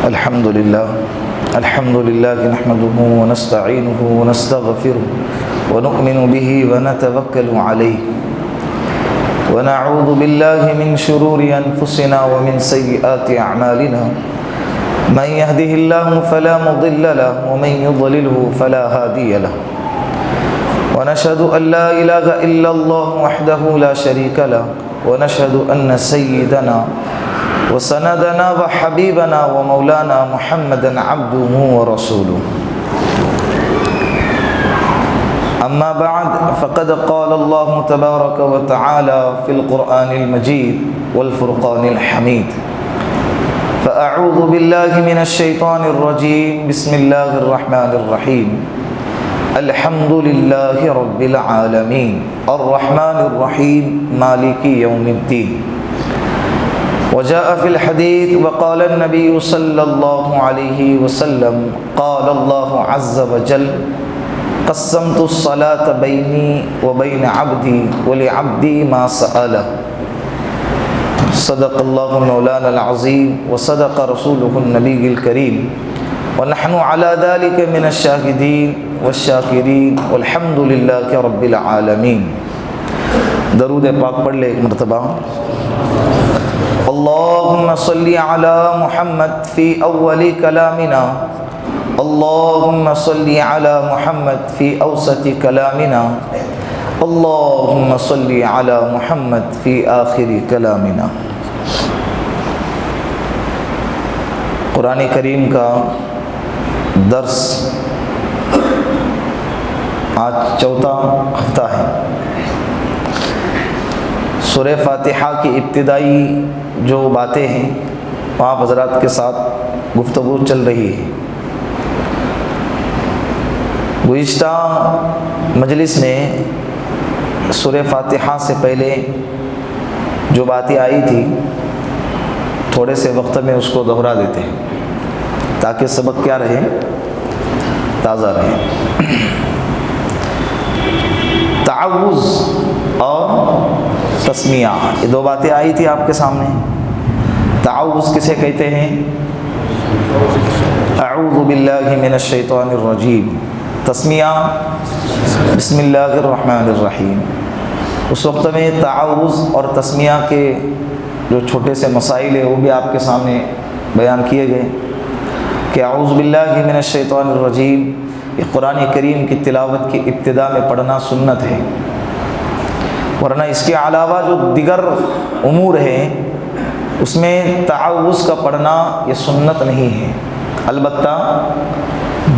الحمد لله نحمده ونستعينه ونستغفره ونؤمن به ونتوكل عليه ونعوذ بالله من شرور أنفسنا ومن سيئات أعمالنا من يهده الله فلا مضل له ومن يضلله فلا هادي له ونشهد أن لا إله إلا الله وحده لا شريك له ونشهد أن سيدنا وسندنا وحبيبنا ومولانا محمدا عبده ورسوله أما بعد فقد قال الله تبارك وتعالى في القرآن المجيد والفرقان الحميد فأعوذ بالله من الشيطان الرجيم بسم الله الرحمن الرحيم الحمد لله رب العالمين الرحمن الرحيم مالك يوم الدين وجاء في الحديث وقال النبي صلى الله عليه وسلم قال الله عز وجل قسمت الصلاة بيني وبين عبدي ولعبدي ما سأله صدق الله مولانا العظيم وصدق رسوله النبي الكريم ونحن على ذلك من الشاهدين والشاکرین والحمد للہ رب العالمین۔ درود پاک پڑھ لے ایک مرتبہ۔ اللہم صلی علی محمد فی اول کلامنا، اللہم صلی علی محمد فی اوسط کلامنا، اللہم صلی علی محمد فی آخر کلامنا۔ قرآن کریم کا درس آج چوتھا ہفتہ ہے۔ سورہ فاتحہ کی ابتدائی جو باتیں ہیں آپ حضرات کے ساتھ گفتگو چل رہی ہے۔ گزشتہ مجلس میں سورہ فاتحہ سے پہلے جو باتیں آئی تھی تھوڑے سے وقت میں اس کو دہرا دیتے ہیں تاکہ سبق کیا رہے، تازہ رہے۔ تعوذ اور تسمیہ، یہ دو باتیں آئی تھی آپ کے سامنے۔ تعوذ کسے کہتے ہیں؟ اعوذ باللہ من الشیطان الرجیم۔ تسمیہ بسم اللہ الرحمن الرحیم۔ اس وقت میں تعوذ اور تسمیہ کے جو چھوٹے سے مسائل ہیں وہ بھی آپ کے سامنے بیان کیے گئے کہ اعوذ باللہ من الشیطان الرجیم یہ قرآن کریم کی تلاوت کی ابتدا میں پڑھنا سنت ہے، ورنہ اس کے علاوہ جو دیگر امور ہیں اس میں تعوذ کا پڑھنا یہ سنت نہیں ہے، البتہ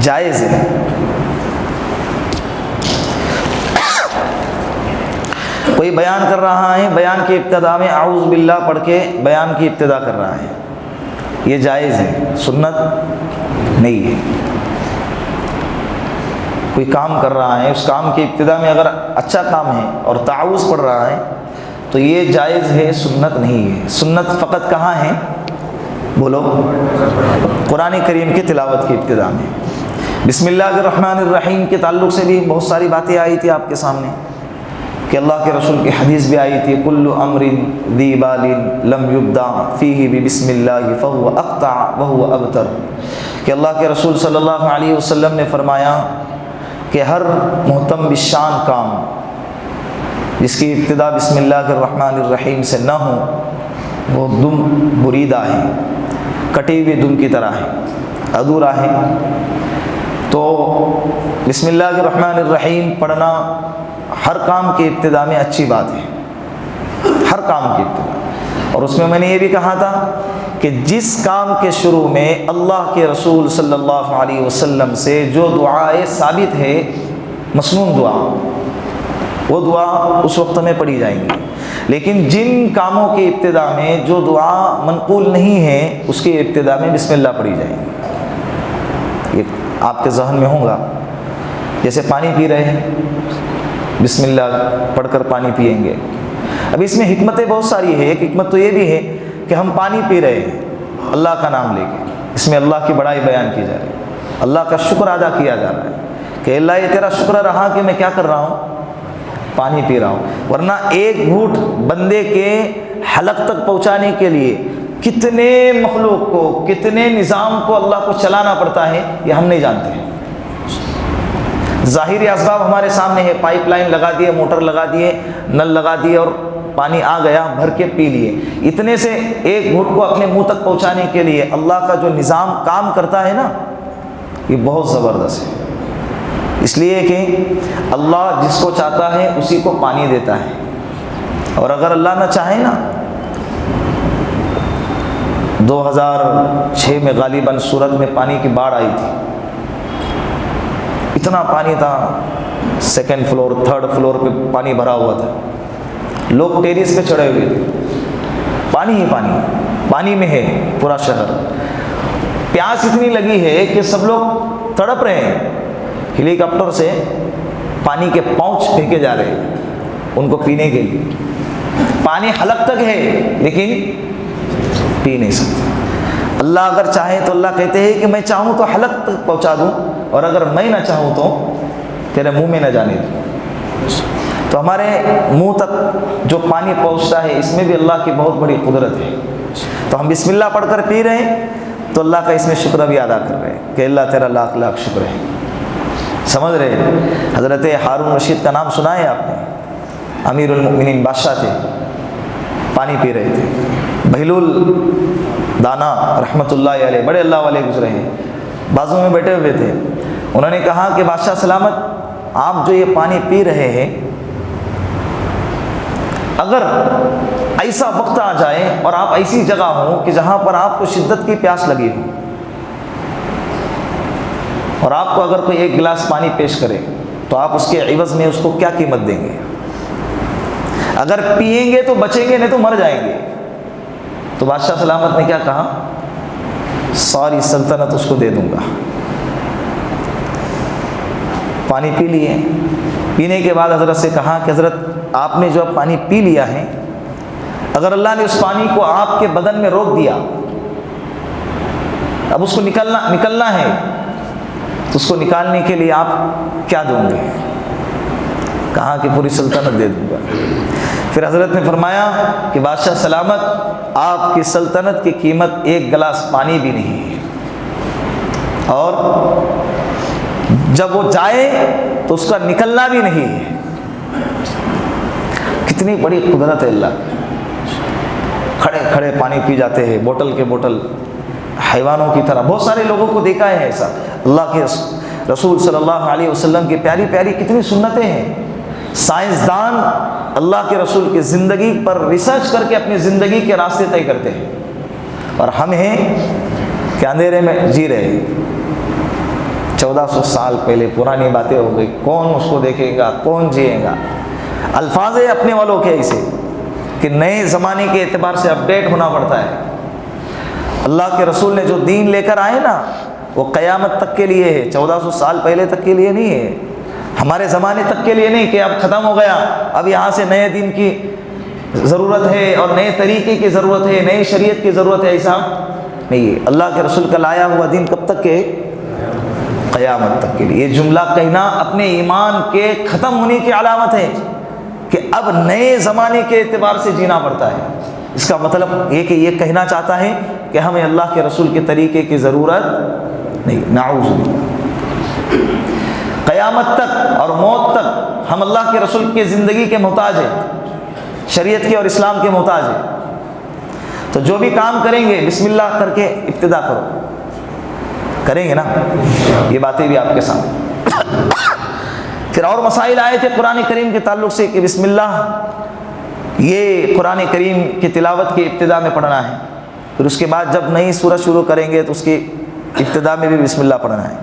جائز ہے۔ کوئی بیان کر رہا ہے، بیان کی ابتدا میں اعوذ باللہ پڑھ کے بیان کی ابتدا کر رہا ہے، یہ جائز ہے، سنت نہیں ہے۔ کوئی کام کر رہا ہے، اس کام کی ابتدا میں اگر اچھا کام ہے اور تعوذ پڑھ رہا ہے تو یہ جائز ہے، سنت نہیں ہے۔ سنت فقط کہاں ہے؟ بولو، قرآن کریم کی تلاوت کی ابتدا میں۔ بسم اللہ الرحمن الرحیم کے تعلق سے بھی بہت ساری باتیں آئی تھی آپ کے سامنے کہ اللہ کے رسول کی حدیث بھی آئی تھی، کل امر ذی بال لم یبدأ فیہ ببسم اللہ فہو اقطع وہو ابتر، کہ اللہ کے رسول صلی اللہ علیہ وسلم نے فرمایا کہ ہر محتم بالشان کام جس کی ابتدا بسم اللہ الرحمن الرحیم سے نہ ہو وہ دم بریدہ ہے، کٹی ہوئی دم کی طرح ہے، ادھورا ہے۔ تو بسم اللہ الرحمن الرحیم پڑھنا ہر کام کی ابتدا میں اچھی بات ہے، ہر کام کی ابتدا۔ اور اس میں نے یہ بھی کہا تھا کہ جس کام کے شروع میں اللہ کے رسول صلی اللہ علیہ وسلم سے جو دعائیں ثابت ہے، مسنون دعا، وہ دعا اس وقت میں پڑھی جائیں گی، لیکن جن کاموں کی ابتدا میں جو دعا منقول نہیں ہے اس کی ابتدا میں بسم اللہ پڑھی جائیں گی۔ یہ آپ کے ذہن میں ہوگا، جیسے پانی پی رہے ہیں، بسم اللہ پڑھ کر پانی پئیں گے۔ اب اس میں حکمتیں بہت ساری ہے، ایک حکمت تو یہ بھی ہے کہ ہم پانی پی رہے ہیں اللہ کا نام لے کے، اس میں اللہ کی بڑائی بیان کی جا رہی ہے، اللہ کا شکر ادا کیا جا رہا ہے کہ اللہ یہ تیرا شکر رہا کہ میں کیا کر رہا ہوں، پانی پی رہا ہوں۔ ورنہ ایک گھوٹ بندے کے حلق تک پہنچانے کے لیے کتنے مخلوق کو، کتنے نظام کو اللہ کو چلانا پڑتا ہے یہ ہم نہیں جانتے ہیں۔ ظاہری اسباب ہمارے سامنے ہے، پائپ لائن لگا دیے، موٹر لگا دیے، نل لگا دیے اور پانی آ گیا، بھر کے پی لیے۔ اتنے سے ایک گھونٹ کو اپنے منہ تک پہنچانے کے لیے اللہ کا جو نظام کام کرتا ہے نا، یہ بہت زبردست ہے۔ اس لیے کہ اللہ جس کو چاہتا ہے اسی کو پانی دیتا ہے، اور اگر اللہ نہ چاہے نا، 2006 میں غالباً سورت میں پانی کی باڑھ آئی تھی، اتنا پانی تھا، 2nd فلور 3rd فلور پہ پانی بھرا ہوا تھا، لوگ ٹیریس پہ چڑھے ہوئے تھے، پانی ہی پانی، پانی میں ہے پورا شہر۔ پیاس اتنی لگی ہے کہ سب لوگ تڑپ رہے ہیں، ہیلی کاپٹر سے پانی کے پاؤچ پھینکے جا رہے ہیں ان کو پینے کے لیے۔ پانی حلق تک ہے لیکن پی نہیں سکتے۔ اللہ اگر چاہے تو اللہ کہتے ہیں کہ میں چاہوں تو حلق تک پہنچا دوں، اور اگر میں نہ چاہوں تو تیرے منہ میں نہ جانے دوں۔ تو ہمارے منہ تک جو پانی پہنچتا ہے اس میں بھی اللہ کی بہت بڑی قدرت ہے۔ تو ہم بسم اللہ پڑھ کر پی رہے ہیں تو اللہ کا اس میں شکر بھی ادا کر رہے ہیں کہ اللہ تیرا لاکھ لاکھ شکر ہے۔ سمجھ رہے ہیں؟ حضرت ہارون رشید کا نام سنا ہے آپ نے؟ امیر المؤمنین بادشاہ تھے، پانی پی رہے تھے۔ بہلول دانا رحمۃ اللہ علیہ، بڑے اللہ والے گزرے ہیں، بازو میں بیٹھے ہوئے تھے۔ انہوں نے کہا کہ بادشاہ سلامت، آپ جو یہ پانی پی رہے ہیں، اگر ایسا وقت آ جائے اور آپ ایسی جگہ ہوں کہ جہاں پر آپ کو شدت کی پیاس لگی ہو، اور آپ کو اگر کوئی ایک گلاس پانی پیش کرے تو آپ اس کے عوض میں اس کو کیا قیمت دیں گے؟ اگر پئیں گے تو بچیں گے، نہیں تو مر جائیں گے۔ تو بادشاہ سلامت نے کیا کہا؟ ساری سلطنت اس کو دے دوں گا۔ پانی پی لیے۔ پینے کے بعد حضرت سے کہا کہ حضرت آپ نے جو اب پانی پی لیا ہے، اگر اللہ نے اس پانی کو آپ کے بدن میں روک دیا، اب اس کو نکلنا ہے، تو اس کو نکالنے کے لیے آپ کیا دوں گے؟ کہا کہ پوری سلطنت دے دوں گا۔ پھر حضرت نے فرمایا کہ بادشاہ سلامت، آپ کی سلطنت کی قیمت ایک گلاس پانی بھی نہیں ہے، اور جب وہ جائے تو اس کا نکلنا بھی نہیں ہے۔ کتنی بڑی قدرت ہے اللہ کی۔ کھڑے کھڑے پانی پی جاتے ہیں، بوٹل کے بوٹل، حیوانوں کی طرح۔ بہت سارے لوگوں کو دیکھا ہے ایسا۔ اللہ کے رسول صلی اللہ علیہ وسلم کی پیاری پیاری کتنی سنتیں ہیں۔ سائنسدان اللہ کے رسول کی زندگی پر ریسرچ کر کے اپنی زندگی کے راستے طے کرتے ہیں، اور ہم ہیں کہ اندھیرے میں جی رہے ہیں۔ 1400 سال پہلے پرانی باتیں ہو گئی، کون اس کو دیکھے گا، کون جیے گا؟ الفاظ ہے اپنے والوں کے ایسے کہ نئے زمانے کے اعتبار سے اپڈیٹ ہونا پڑتا ہے۔ اللہ کے رسول نے جو دین لے کر آئے نا، وہ قیامت تک کے لیے ہے، 1400 سال پہلے تک کے لیے نہیں ہے، ہمارے زمانے تک کے لیے نہیں کہ اب ختم ہو گیا، اب یہاں سے نئے دین کی ضرورت ہے اور نئے طریقے کی ضرورت ہے، نئی شریعت کی ضرورت ہے، ایسا نہیں ہے۔ اللہ کے رسول کا لایا ہوا دین کب تک کے؟ قیامت تک کے لیے۔ یہ جملہ کہنا اپنے ایمان کے ختم ہونے کی علامت ہے کہ اب نئے زمانے کے اعتبار سے جینا پڑتا ہے۔ اس کا مطلب یہ کہ یہ کہنا چاہتا ہے کہ ہمیں اللہ کے رسول کے طریقے کی ضرورت نہیں، نعوذ باللہ۔ قیامت تک اور موت تک ہم اللہ کے رسول کی زندگی کے محتاج ہیں، شریعت کے اور اسلام کے محتاج ہیں۔ تو جو بھی کام کریں گے بسم اللہ کر کے ابتدا کرو، کریں گے نا؟ یہ باتیں بھی آپ کے سامنے۔ پھر اور مسائل آئے تھے قرآن کریم کے تعلق سے کہ بسم اللہ یہ قرآن کریم کی تلاوت کی ابتدا میں پڑھنا ہے، پھر اس کے بعد جب نئی سورت شروع کریں گے تو اس کی ابتدا میں بھی بسم اللہ پڑھنا ہے،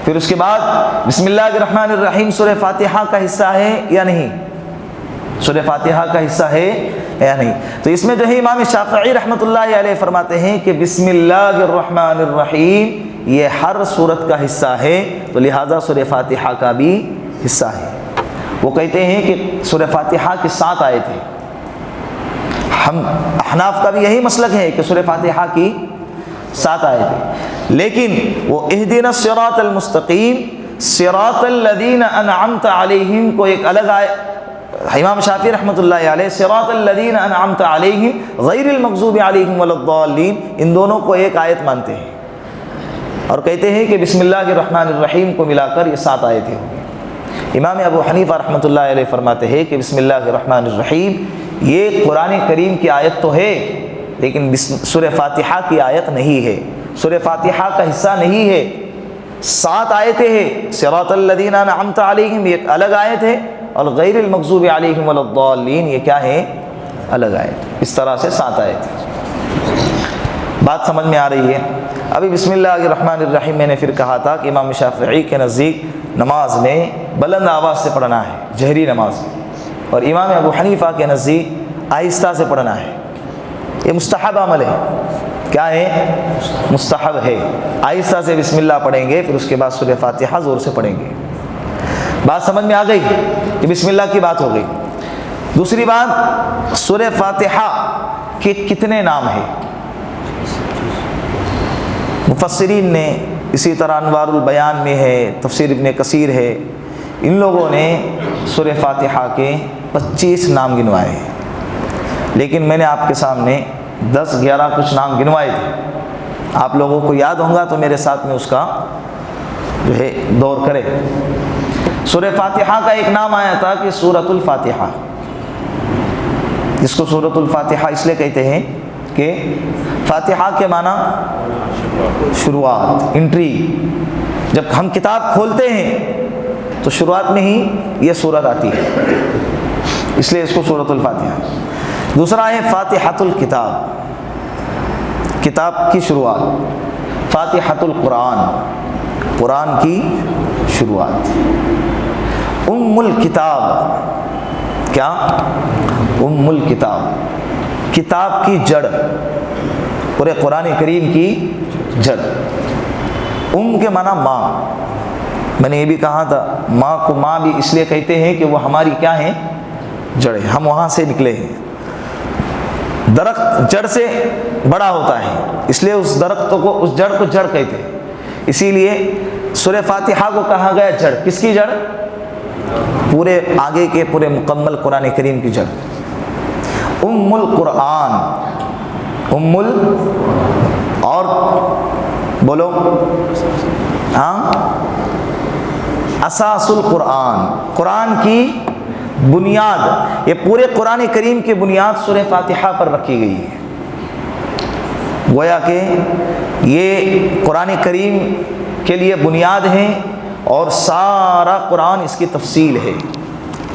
پھر اس کے بعد بسم اللہ الرحمن الرحیم سورہ فاتحہ کا حصہ ہے یا نہیں، سورہ فاتحہ کا حصہ ہے یا نہیں۔ تو اس میں جو ہے امام شافعی رحمۃ اللہ علیہ فرماتے ہیں کہ بسم اللہ الرحمن الرحیم یہ ہر سورت کا حصہ ہے، تو لہٰذا سورہ فاتحہ کا بھی حصہ ہے۔ وہ کہتے ہیں کہ سورہ فاتحہ کی 7 آیتیں، ہم احناف کا بھی یہی مسلک ہے کہ سورہ فاتحہ کی 7 آیتیں، لیکن وہ اہدنا الصراط المستقیم صراط الذین انعمت علیہم کو ایک الگ امام شافعی رحمۃ اللہ علیہ صراط الذین انعمت علیہم غیر المغضوب علیہم ولا الضالین، ان دونوں کو ایک آیت مانتے ہیں اور کہتے ہیں کہ بسم اللہ الرحمن الرحیم کو ملا کر یہ 7 آیتیں ہوں گی۔ امام ابو حنیفہ رحمۃ اللہ علیہ فرماتے ہیں کہ بسم اللہ الرحمن الرحیم یہ قرآن کریم کی آیت تو ہے لیکن سورہ فاتحہ کی آیت نہیں ہے، سورہ فاتحہ کا حصہ نہیں ہے۔ 7 آیتیں ہیں، صراط الذین انعمت علیہم یہ الگ آیت ہے، اور غیر المغضوب علیہم ولا الضالین یہ کیا ہے؟ الگ آیت۔ اس طرح سے 7 آیت۔ بات سمجھ میں آ رہی ہے؟ ابھی بسم اللہ الرحمن الرحیم میں نے پھر کہا تھا کہ امام شافعی کے نزدیک نماز میں بلند آواز سے پڑھنا ہے، جہری نماز میں، اور امام ابو حنیفہ کے نزدیک آہستہ سے پڑھنا ہے۔ یہ مستحب عمل ہے، کیا ہے؟ مستحب ہے۔ آہستہ سے بسم اللہ پڑھیں گے، پھر اس کے بعد سورہ فاتحہ زور سے پڑھیں گے۔ بات سمجھ میں آ گئی کہ بسم اللہ کی بات ہو گئی۔ دوسری بات، سورہ فاتحہ کے کتنے نام ہیں؟ مفسرین نے، اسی طرح انوار البیان میں ہے، تفسیر ابن کثیر ہے، ان لوگوں نے سورہ فاتحہ کے 25 نام گنوائے ہیں، لیکن میں نے آپ کے سامنے 10-11 کچھ نام گنوائے تھے۔ آپ لوگوں کو یاد ہوں گا تو میرے ساتھ میں اس کا جو ہے دور کرے۔ سورہ فاتحہ کا ایک نام آیا تھا کہ سورۃ الفاتحہ، جس کو سورۃ الفاتحہ اس لیے کہتے ہیں کہ فاتحہ کے معنی شروعات، انٹری۔ جب ہم کتاب کھولتے ہیں تو شروعات میں ہی یہ سورت آتی ہے، اس لیے اس کو سورۃ الفاتحہ۔ دوسرا ہے فاتحۃ الکتاب، کتاب کی شروعات۔ فاتحۃ القرآن، قرآن کی شروعات۔ ام الکتاب، کیا؟ ام الکتاب، کتاب کی جڑ، پورے قرآن کریم کی جڑ۔ ام کے معنی ماں، میں نے یہ بھی کہا تھا ماں کو ماں بھی اس لیے کہتے ہیں کہ وہ ہماری کیا ہیں؟ جڑیں، ہم وہاں سے نکلے ہیں۔ درخت جڑ سے بڑا ہوتا ہے، اس لیے اس درخت کو، اس جڑ کو جڑ کہتے ہیں۔ اسی لیے سورہ فاتحہ کو کہا گیا جڑ۔ کس کی جڑ؟ پورے آگے کے پورے مکمل قرآن کریم کی جڑ۔ ام القرآن، ام اور بولو ہاں، اساس القرآن، قرآن کی بنیاد۔ یہ پورے قرآن کریم کی بنیاد سورہ فاتحہ پر رکھی گئی ہے۔ گویا کہ یہ قرآن کریم کے لیے بنیاد ہے، اور سارا قرآن اس کی تفصیل ہے۔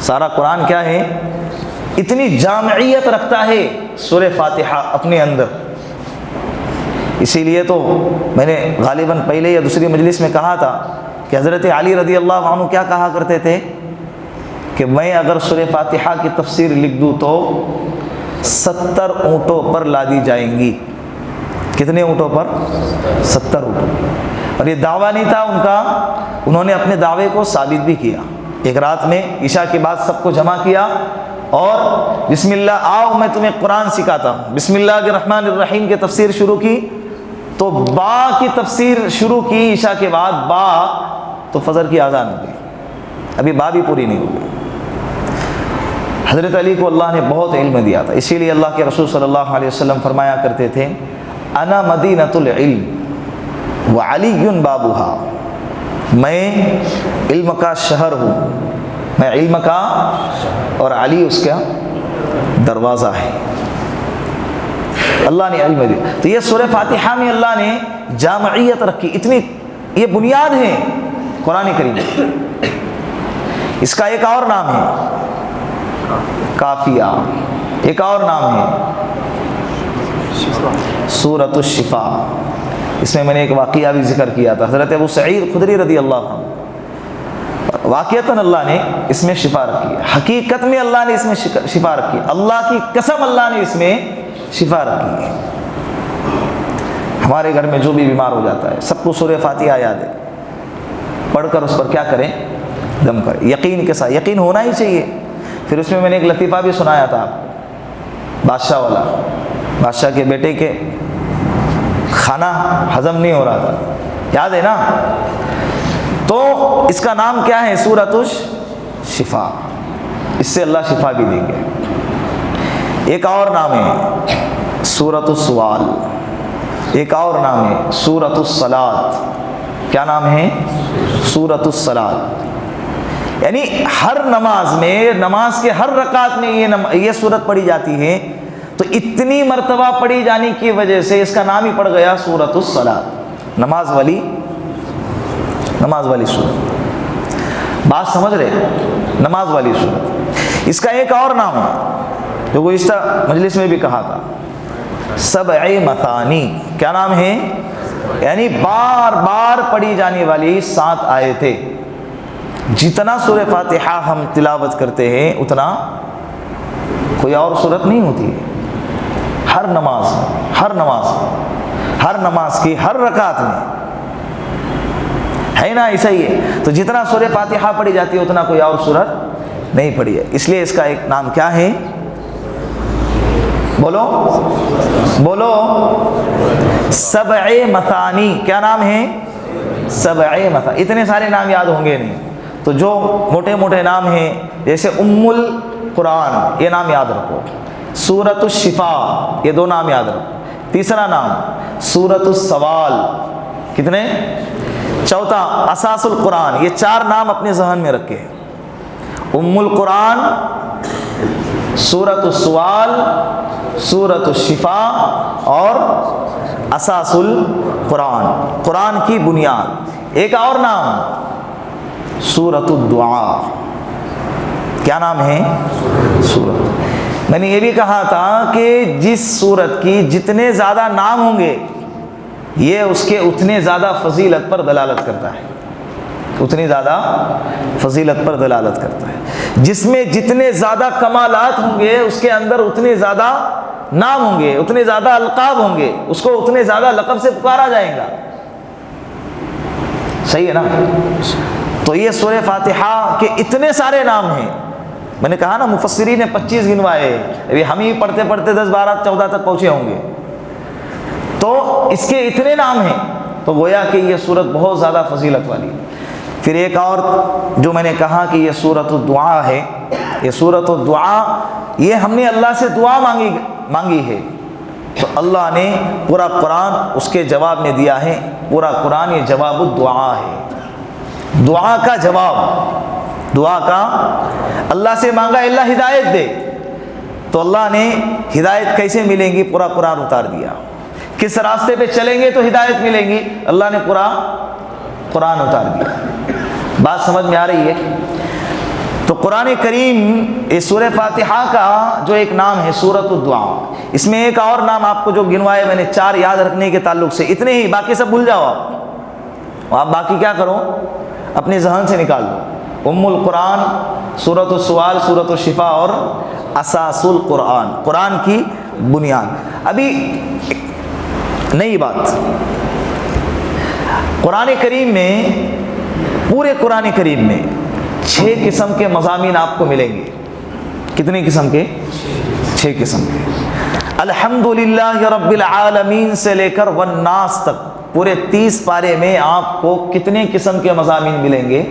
سارا قرآن کیا ہے؟ اتنی جامعیت رکھتا ہے سورہ فاتحہ اپنے اندر۔ اسی لیے تو میں نے غالباً پہلے یا دوسری مجلس میں کہا تھا کہ حضرت علی رضی اللہ عنہ کیا کہا کرتے تھے کہ میں اگر سورہ فاتحہ کی تفسیر لکھ دوں تو 70 اونٹوں پر لادی جائیں گی۔ کتنے اونٹوں پر؟ 70 اونٹوں۔ اور یہ دعویٰ نہیں تھا ان کا، انہوں نے اپنے دعوے کو ثابت بھی کیا۔ ایک رات میں عشاء کے بعد سب کو جمع کیا اور بسم اللہ، آؤ میں تمہیں قرآن سکھاتا ہوں۔ بسم اللہ الرحمن الرحیم کی تفسیر شروع کی تو با کی تفسیر شروع کی عشاء کے بعد، با تو فجر کی اذان ہو گئی، ابھی با بھی پوری نہیں ہوئی۔ حضرت علی کو اللہ نے بہت علم دیا تھا، اسی لیے اللہ کے رسول صلی اللہ علیہ وسلم فرمایا کرتے تھے انا مدینۃ العلم وعلی بابھا، میں علم کا شہر ہوں، میں علم کا، اور علی اس کا دروازہ ہے۔ اللہ نے علم دیا۔ تو یہ سورہ فاتحہ میں اللہ نے جامعیت رکھی، اتنی یہ بنیاد ہے قرآن کریم۔ اس کا ایک اور نام ہے کافیہ، ایک اور نام ہے سورۃ الشفا۔ اس میں نے ایک واقعہ بھی ذکر کیا تھا، حضرت ابو سعید خدری رضی اللہ عنہ، واقعتاً اللہ نے اس میں شفا رکھی ہے، حقیقت میں اللہ نے اس میں شفا رکھی ہے، اللہ کی قسم اللہ نے اس میں شفا رکھی ہے۔ ہمارے گھر میں جو بھی بیمار ہو جاتا ہے سب کو سورہ فاتحہ یاد ہے، پڑھ کر اس پر کیا کریں؟ دم کریں، یقین کے ساتھ، یقین ہونا ہی چاہیے۔ پھر اس میں نے ایک لطیفہ بھی سنایا تھا آپ کو، بادشاہ والا، بادشاہ کے بیٹے کے کھانا ہضم نہیں ہو رہا تھا، یاد ہے نا؟ تو اس کا نام کیا ہے؟ سورۃ الشفا۔ اس سے اللہ شفا بھی دیں گے۔ ایک اور نام ہے سورۃ السوال، ایک اور نام ہے سورۃ الصلاۃ۔ کیا نام ہے؟ سورۃ الصلاۃ۔ یعنی ہر نماز میں، نماز کے ہر رکعت میں یہ سورت پڑھی جاتی ہے، تو اتنی مرتبہ پڑھی جانے کی وجہ سے اس کا نام ہی پڑ گیا سورۃ الصلاۃ، نماز والی سورت۔ بات سمجھ رہے؟ نماز والی سورت۔ اس کا ایک اور نام ہے جو گزشتہ مجلس میں بھی کہا تھا، سبع مثانی۔ کیا نام ہے؟ یعنی بار بار پڑھی جانے والی 7 آیتیں۔ جتنا سورہ فاتحہ ہم تلاوت کرتے ہیں اتنا کوئی اور سورت نہیں ہوتی ہے۔ ہر نماز کی ہر رکعت میں ہے نا، ایسا ہی ہے۔ تو جتنا سورہ فاتحہ پڑھی جاتی ہے اتنا کوئی اور سورت نہیں پڑھی ہے، اس لیے اس کا ایک نام کیا ہے؟ بولو سبع مثانی۔ کیا نام ہے؟ سبع مثانی۔ اتنے سارے نام یاد ہوں گے نہیں، تو جو موٹے موٹے نام ہیں جیسے ام القرآن، یہ نام یاد رکھو۔ سورۃ الشفاء، یہ 2 نام یاد رکھو۔ تیسرا نام سورۃ السوال، کتنے؟ چوتھا اساس القرآن، یہ 4 نام اپنے ذہن میں رکھے، ام القرآن، سورۃ السوال، سورۃ الشفاء اور اساس القرآن، قرآن کی بنیاد۔ ایک اور نام سورۃ الدعاء۔ کیا نام ہے؟ سورۃ۔ میں نے یہ بھی کہا تھا کہ جس سورت کی جتنے زیادہ نام ہوں گے یہ اس کے اتنے زیادہ فضیلت پر دلالت کرتا ہے، اتنی زیادہ فضیلت پر دلالت کرتا ہے۔ جس میں جتنے زیادہ کمالات ہوں گے اس کے اندر اتنے زیادہ نام ہوں گے، اتنے زیادہ القاب ہوں گے، اس کو اتنے زیادہ لقب سے پکارا جائے گا۔ صحیح ہے نا؟ تو یہ سورہ فاتحہ کے اتنے سارے نام ہیں، میں نے کہا نا مفسرین نے 25 گنوائے، ابھی ہم ہی پڑھتے پڑھتے 10 12 14 تک پہنچے ہوں گے، تو اس کے اتنے نام ہیں، تو گویا کہ یہ سورت بہت زیادہ فضیلت والی۔ پھر ایک اور جو میں نے کہا کہ یہ سورۃ الدعاء ہے، یہ سورۃ الدعاء، یہ ہم نے اللہ سے دعا مانگی ہے، تو اللہ نے پورا قرآن اس کے جواب میں دیا ہے۔ پورا قرآن یہ جواب الدعاء ہے، دعا کا جواب، دعا کا اللہ سے مانگا اللہ ہدایت دے، تو اللہ نے ہدایت کیسے ملیں گی پورا قرآن اتار دیا، کس راستے پہ چلیں گے تو ہدایت ملیں گی، اللہ نے پورا قرآن اتار دیا۔ بات سمجھ میں آ رہی ہے؟ تو قرآن کریم اس سورہ فاتحہ کا جو ایک نام ہے سورۃ الدعاء، اس میں ایک اور نام آپ کو جو گنوائے میں نے 4 یاد رکھنے کے تعلق سے، اتنے ہی، باقی سب بھول جاؤ آپ باقی کیا کرو اپنے ذہن سے نکال دو۔ ام القرآن، سورۃ السوال، سورۃ الشفاء اور اساس القرآن، قرآن کی بنیاد۔ ابھی نئی بات، قرآن کریم میں، پورے قرآن کریم میں 6 قسم کے مضامین آپ کو ملیں گے۔ کتنے قسم کے؟ 6 قسم کے۔ الحمدللہ رب العالمین سے لے کر والناس تک پورے 30 پارے میں آپ کو کتنے قسم کے مضامین ملیں گے؟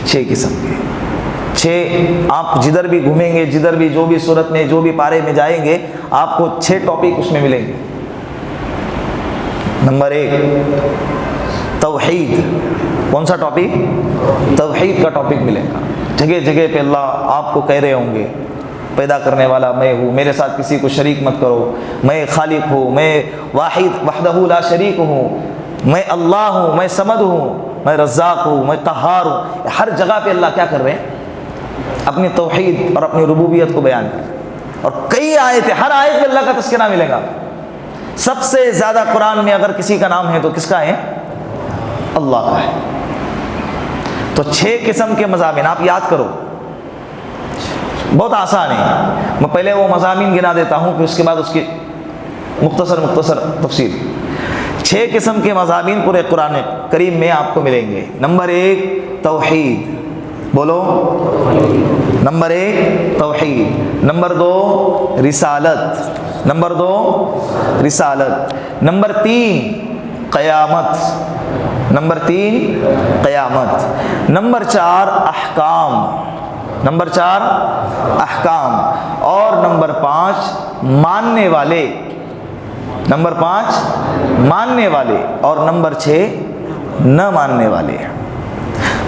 6 قسم کے۔ 6، آپ جدھر بھی گھومیں گے، جدھر بھی جو بھی صورت میں جو بھی پارے میں جائیں گے آپ کو 6 ٹاپک اس میں ملیں گے۔ نمبر 1 توحید۔ کون سا ٹاپک؟ توحید کا ٹاپک ملے گا۔ جگہ جگہ پہ اللہ آپ کو کہہ رہے ہوں گے پیدا کرنے والا میں ہوں، میرے ساتھ کسی کو شریک مت کرو، میں خالق ہوں، میں واحد وحدہ لا شریک ہوں، میں اللہ ہوں، میں صمد ہوں، میں رزاق ہوں، میں قہار ہوں۔ ہر جگہ پہ اللہ کیا کر رہے ہیں؟ اپنی توحید اور اپنی ربوبیت کو بیان کر رہے ہیں، اور کئی آیتیں، ہر آیت میں اللہ کا تذکرہ ملے گا۔ سب سے زیادہ قرآن میں اگر کسی کا نام ہے تو کس کا ہے؟ اللہ کا ہے۔ تو 6 قسم کے مضامین آپ یاد کرو، بہت آسان ہے۔ میں پہلے وہ مضامین گنا دیتا ہوں پھر اس کے بعد اس کی مختصر تفصیل۔ 6 قسم کے مضامین پورے قرآن کریم میں آپ کو ملیں گے۔ نمبر 1 توحید، بولو۔ نمبر 1 توحید، نمبر 2 رسالت، نمبر 2 رسالت، نمبر 3 قیامت، نمبر 3 قیامت، نمبر 4 احکام، نمبر 4 احکام، اور نمبر 5 ماننے والے، نمبر 5 ماننے والے، اور نمبر 6 نہ ماننے والے۔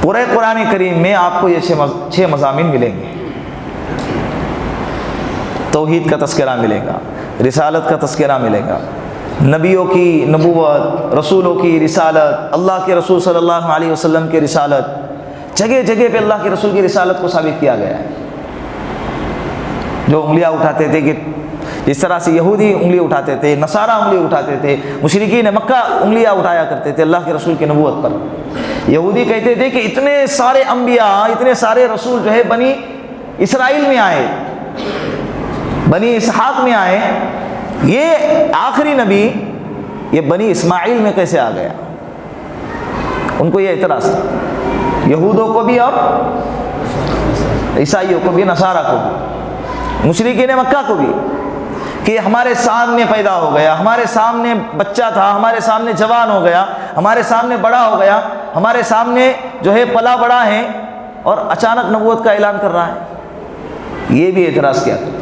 پورے قرآن کریم میں آپ کو یہ 6 مضامین ملیں گے۔ توحید کا تذکرہ ملے گا، رسالت کا تذکرہ ملے گا، نبیوں کی نبوت، رسولوں کی رسالت، اللہ کے رسول صلی اللہ علیہ وسلم کی رسالت، جگہ جگہ پہ اللہ کے رسول کی رسالت کو ثابت کیا گیا ہے۔ جو انگلیاں اٹھاتے تھے کہ جس طرح سے یہودی انگلی اٹھاتے تھے، نصارہ انگلی اٹھاتے تھے، مشرکین مکہ انگلیاں اٹھایا کرتے تھے اللہ کے رسول کی نبوت پر۔ یہودی کہتے تھے کہ اتنے سارے انبیاء، اتنے سارے رسول جو ہے بنی اسرائیل میں آئے، بنی اسحاق میں آئے، یہ آخری نبی یہ بنی اسماعیل میں کیسے آ گیا؟ ان کو یہ اعتراض تھا، یہودوں کو بھی اور عیسائیوں کو بھی، نصارہ کو بھی، مشرکین مکہ کو بھی، کہ ہمارے سامنے پیدا ہو گیا، ہمارے سامنے بچہ تھا، ہمارے سامنے جوان ہو گیا، ہمارے سامنے بڑا ہو گیا، ہمارے سامنے جو ہے پلا بڑا ہے، اور اچانک نبوت کا اعلان کر رہا ہے۔ یہ بھی اعتراض کیا تھا۔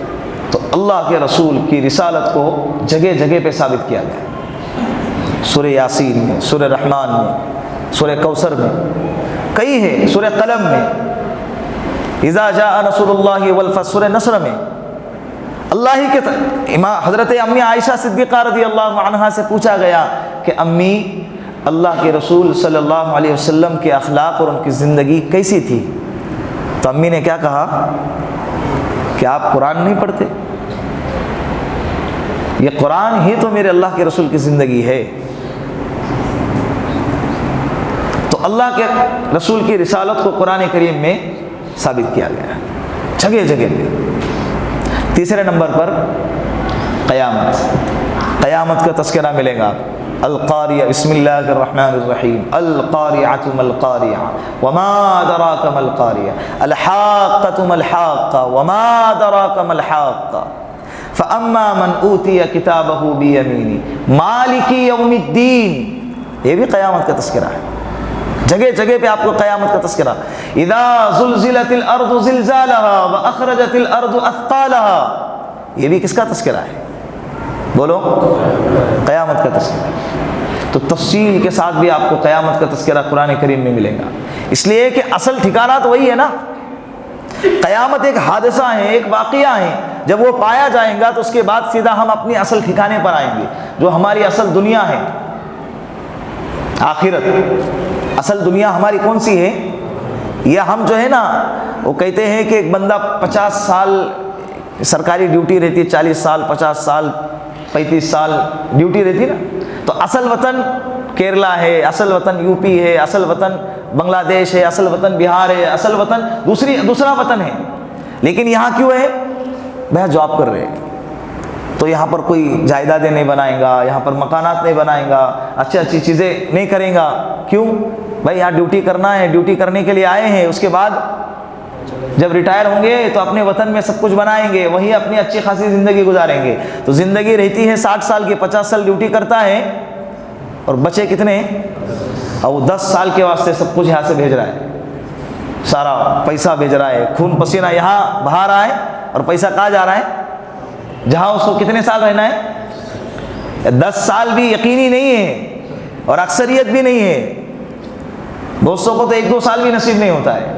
تو اللہ کے رسول کی رسالت کو جگہ جگہ پہ ثابت کیا گیا، سورہ یاسین میں، سورہ رحمان میں، سورہ کوثر میں، کئی ہے، سورہ قلم میں، اذا جاء نصر اللہ والفتح، سورہ نصر میں۔ اللہ ہی کے حضرت امی عائشہ صدیقہ رضی اللہ عنہا سے پوچھا گیا کہ امی، اللہ کے رسول صلی اللہ علیہ وسلم کے اخلاق اور ان کی زندگی کیسی تھی؟ تو امی نے کیا کہا کہ آپ قرآن نہیں پڑھتے؟ یہ قرآن ہی تو میرے اللہ کے رسول کی زندگی ہے۔ تو اللہ کے رسول کی رسالت کو قرآن کریم میں ثابت کیا گیا ہے جگہ جگہ پہ۔ تیسرے نمبر پر قیامت، قیامت کا تذکرہ ملے گا۔ القاریہ، بسم اللہ الرحمن الرحیم، القاریۃ ما القاریہ وما ادراک ما القاریہ، الحاقۃ ما الحاقہ وما ادراک ما الحاقہ، فاما من اوتی کتابہ بیمینہ مالک یوم الدین۔ یہ بھی قیامت کا تذکرہ ہے، جگہ جگہ پہ آپ کو قیامت کا تذکرہ۔ اذا زلزلت الارض زلزالها واخرجت الارض اثقالها، یہ بھی کس کا تذکرہ ہے؟ بولو، قیامت کا تذکرہ۔ تو تفصیل کے ساتھ بھی آپ کو قیامت کا تذکرہ قرآن کریم میں ملے گا، اس لیے کہ اصل ٹھکانہ تو وہی ہے نا۔ قیامت ایک حادثہ ہے، ایک واقعہ ہے، جب وہ پایا جائے گا تو اس کے بعد سیدھا ہم اپنی اصل ٹھکانے پر آئیں گے، جو ہماری اصل دنیا ہے، آخرت۔ اصل دنیا ہماری کون سی ہے؟ یا ہم جو ہے نا، وہ کہتے ہیں کہ ایک بندہ 50 سال سرکاری ڈیوٹی رہتی ہے، 40 سال 50 سال 35 سال ڈیوٹی رہتی نا، تو اصل وطن کیرلا ہے، اصل وطن یو پی ہے، اصل وطن بنگلہ دیش ہے، اصل وطن بہار ہے، اصل وطن دوسرا وطن ہے، لیکن یہاں کیوں ہے؟ وہ جاب کر رہے ہیں، تو یہاں پر کوئی جائیدادیں نہیں بنائے گا، یہاں پر مکانات نہیں بنائے گا، اچھی چیزیں نہیں کرے گا۔ کیوں بھائی؟ یہاں ڈیوٹی کرنا ہے، ڈیوٹی کرنے کے لیے آئے ہیں، اس کے بعد جب ریٹائر ہوں گے تو اپنے وطن میں سب کچھ بنائیں گے، وہیں اپنی اچھی خاصی زندگی گزاریں گے۔ تو زندگی رہتی ہے 60 سال کی، 50 سال ڈیوٹی کرتا ہے، اور بچے کتنے؟ اور وہ 10 سال کے واسطے سب کچھ یہاں سے بھیج رہا ہے، سارا پیسہ بھیج رہا ہے، خون پسینہ یہاں بہا رہا ہے، اور پیسہ کہاں جا رہا ہے؟ جہاں اس کو کتنے سال رہنا ہے؟ 10 سال بھی یقینی نہیں ہے، اور اکثریت بھی نہیں ہے، دوستوں کو تو 1-2 سال بھی نصیب نہیں ہوتا ہے۔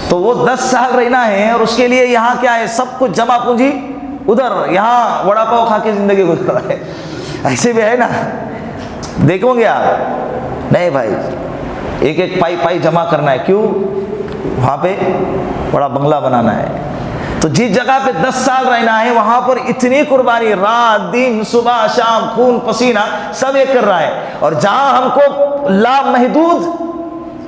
تو وہ 10 سال رہنا ہے، اور اس کے لیے یہاں کیا ہے؟ سب کچھ جمع پونجی ادھر، یہاں وڑا پاؤ کھا کے زندگی گزر رہا ہے۔ ایسے بھی ہے نا، دیکھو گے آپ؟ نہیں بھائی، ایک ایک پائی جمع کرنا ہے، کیوں؟ وہاں پہ بڑا بنگلہ بنانا ہے۔ تو جس جگہ پہ 10 سال رہنا ہے، وہاں پر اتنی قربانی، رات دن صبح شام خون پسینہ سب ایک کر رہا ہے، اور جہاں ہم کو لامحدود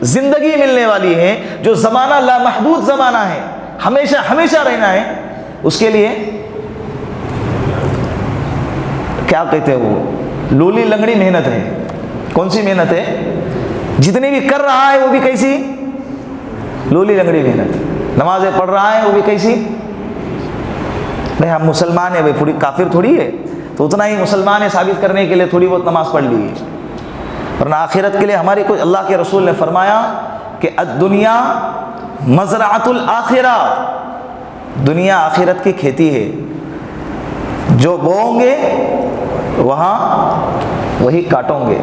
زندگی ملنے والی ہے، جو زمانہ لامحدود زمانہ ہے، ہمیشہ ہمیشہ رہنا ہے، اس کے لیے کیا کہتے ہیں؟ وہ لولی لنگڑی محنت ہے۔ کون سی محنت ہے؟ جتنی بھی کر رہا ہے وہ بھی کیسی؟ لولی لنگڑی محنت۔ نمازیں پڑھ رہا ہے وہ بھی کیسی؟ بھائی ہم مسلمان ہیں، بھائی تھوڑی کافر تھوڑی ہے، تو اتنا ہی مسلمان ہے ثابت کرنے کے لیے تھوڑی بہت نماز پڑھ لی ہے، ورنہ آخرت کے لیے ہماری کوئی۔ اللہ کے رسول نے فرمایا کہ الدنیا مزرعۃ الآخرہ، دنیا آخرت کی کھیتی ہے، جو بوؤں گے وہاں وہی کاٹوں گے۔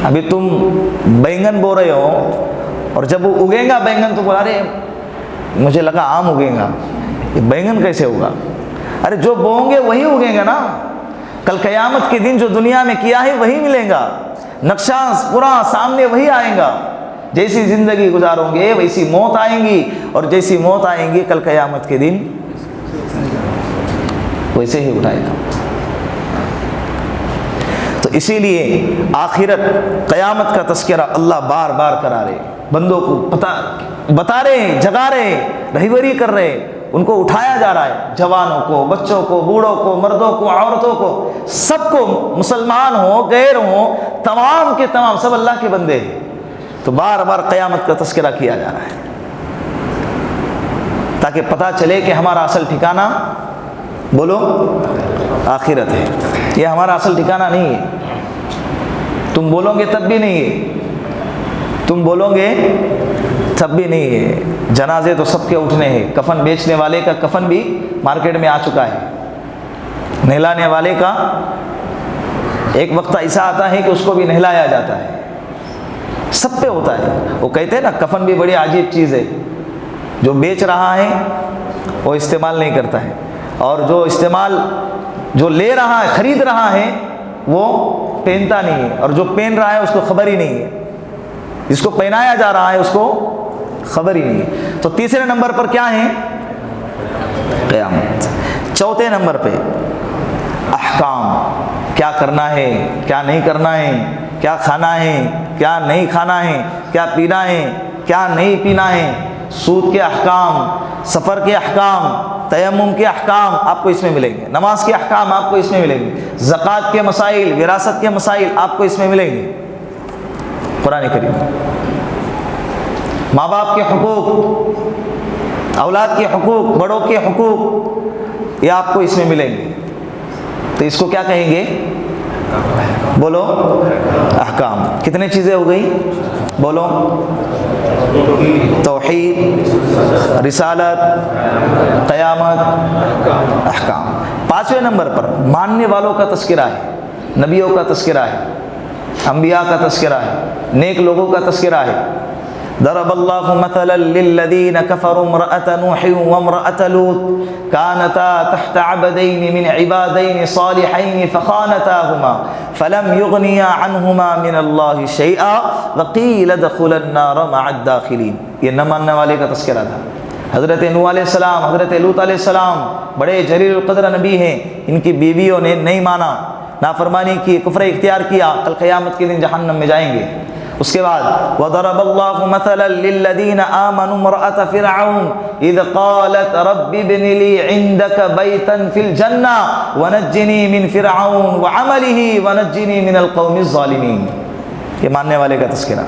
ابھی تم بینگن بو رہے ہو اور جب وہ اگے گا بینگن تو بولا ارے مجھے لگا آم اگے گا، یہ بینگن کیسے ہوگا؟ ارے جو بوؤں گے وہی اگیں گا نا، کل قیامت کے دن جو دنیا میں کیا ہے وہی ملے گا، نقشہ پورا سامنے وہی آئے گا، جیسی زندگی گزاروں گے ویسی موت آئیں گی، اور جیسی موت آئیں گی کل قیامت کے دن ویسے ہی اٹھائے گا۔ تو اسی لیے آخرت قیامت کا تذکرہ اللہ بار بار کرا رہے، بندوں کو بتا رہے، جگا رہے، رہبری کر رہے، ان کو اٹھایا جا رہا ہے، جوانوں کو، بچوں کو، بوڑھوں کو، مردوں کو، عورتوں کو، سب کو، مسلمان ہو غیر ہو، تمام کے تمام سب اللہ کے بندے ہیں، تو بار بار قیامت کا تذکرہ کیا جا رہا ہے تاکہ پتہ چلے کہ ہمارا اصل ٹھکانہ بولو آخرت ہے، یہ ہمارا اصل ٹھکانہ نہیں ہے۔ تم بولو گے تب بھی نہیں ہے، تم بولو گے تب بھی نہیں ہے۔ جنازے تو سب کے اٹھنے ہیں، کفن بیچنے والے کا کفن بھی مارکیٹ میں آ چکا ہے، نہلانے والے کا ایک وقت ایسا آتا ہے کہ اس کو بھی نہلایا جاتا ہے، سب پہ ہوتا ہے۔ وہ کہتے ہیں نا کفن بھی بڑی عجیب چیز ہے، جو بیچ رہا ہے وہ استعمال نہیں کرتا ہے، اور جو لے رہا ہے، خرید رہا ہے، وہ پہنتا نہیں ہے، اور جو پہن رہا ہے اس کو خبر ہی نہیں ہے، جس کو پہنایا جا رہا ہے اس کو خبر ہی نہیں ہے۔ تو تیسرے نمبر پر کیا ہے؟ قیامت۔ چوتھے نمبر پہ احکام، کیا کرنا ہے، کیا نہیں کرنا ہے، کیا کھانا ہے، کیا نہیں کھانا ہے، کیا پینا ہے، کیا نہیں پینا ہے، سود کے احکام، سفر کے احکام، تیمم کے احکام آپ کو اس میں ملیں گے، نماز کے احکام آپ کو اس میں ملیں گے، زکوٰۃ کے مسائل، وراثت کے مسائل آپ کو اس میں ملیں گے۔ قرآن کریم، ماں باپ کے حقوق، اولاد کے حقوق، بڑوں کے حقوق، یہ آپ کو اس میں ملیں گے۔ تو اس کو کیا کہیں گے؟ بولو احکام۔ کتنے چیزیں ہو گئی؟ بولو توحید، رسالت، قیامت، احکام۔ پانچویں نمبر پر ماننے والوں کا تذکرہ ہے، نبیوں کا تذکرہ ہے، انبیاء کا تذکرہ ہے، نیک لوگوں کا تذکرہ ہے۔ ضرب اللہ مثلا للذین کفروا امرأة نوح وامرأة لوط كانتا تحت عبدین من عبادین صالحین فخانتاہما فلم یغنیا عنہما من اللہ شیئا وقیل ادخلا النار مع الداخلین۔ یہ نہ ماننے والے کا تذکرہ تھا۔ حضرت نوح علیہ السلام، حضرت لوط علیہ السلام بڑے جلیل القدر نبی ہیں، ان کی بیویوں نے نہیں مانا، نافرمانی کی، کفر اختیار کیا، کل قیامت کے دن جہنم میں جائیں گے۔ اس کے بعد وضرب اللہ مثلا للذین آمنوا امرأة فرعون اذ قالت رب ابن لی عندک بیتا فی الجنہ ونجنی من فرعون وعملہ ونجنی من القوم الظالمین۔ یہ ماننے والے کا تذکرہ۔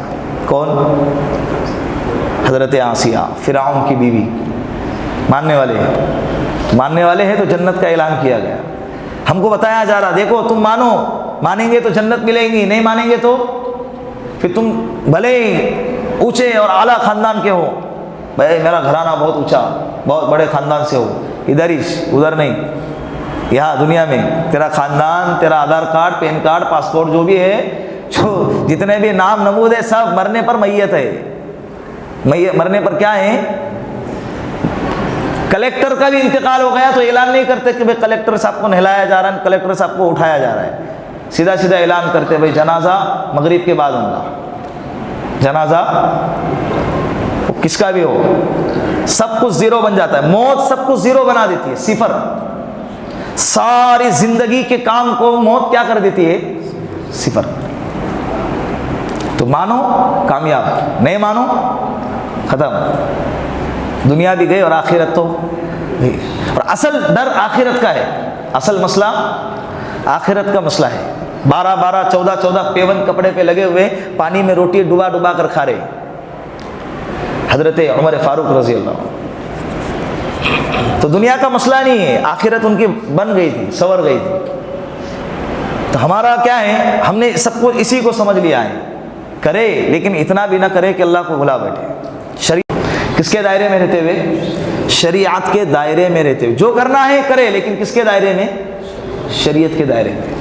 کون؟ حضرت آسیہ، فرعون کی بیوی۔ ماننے والے ہیں، ماننے والے ہیں تو جنت کا اعلان کیا گیا۔ ہم کو بتایا جا رہا دیکھو تم مانو، مانیں گے تو جنت ملے گی، نہیں مانیں گے تو پھر تم بھلے اونچے اور اعلیٰ خاندان کے ہو، بھائی میرا گھرانہ بہت اونچا، بہت بڑے خاندان سے ہو، ادھر ہی ادھر نہیں، یہاں دنیا میں تیرا خاندان، تیرا Aadhaar card, PAN card, passport جو بھی ہے، جو جتنے بھی نام نمود ہے، سب مرنے پر میت ہے۔ مرنے پر کیا ہے؟ کلیکٹر کا بھی انتقال ہو گیا تو اعلان نہیں کرتے کہ بھائی کلیکٹر صاحب کو نہلایا جا رہا ہے، کلیکٹر صاحب کو اٹھایا جا رہا ہے، سیدھا سیدھا اعلان کرتے بھائی جنازہ مغرب کے بعد ہوگا، جنازہ کس کا بھی ہو، سب کچھ زیرو بن جاتا ہے، موت سب کچھ زیرو بنا دیتی ہے، صفر۔ ساری زندگی کے کام کو موت کیا کر دیتی ہے؟ صفر۔ تو مانو کامیاب، نہیں مانو ختم، دنیا بھی گئی اور آخرت تو گئی۔ اور اصل ڈر آخرت کا ہے، اصل مسئلہ آخرت کا مسئلہ ہے۔ 12 14 پیون کپڑے پہ لگے ہوئے، پانی میں روٹی ڈبا ڈبا کر کھا رہے حضرت عمر فاروق رضی اللہ عنہ۔ تو دنیا کا مسئلہ نہیں ہے، آخرت ان کی بن گئی تھی، سنور گئی تھی۔ تو ہمارا کیا ہے، ہم نے سب کو اسی کو سمجھ لیا ہے، کرے لیکن اتنا بھی نہ کرے کہ اللہ کو بھلا بیٹھے۔ شریعت کس کے دائرے میں رہتے ہوئے؟ شریعت کے دائرے میں رہتے ہوئے. جو کرنا ہے کرے, لیکن کس کے دائرے میں؟ شریعت کے دائرے میں.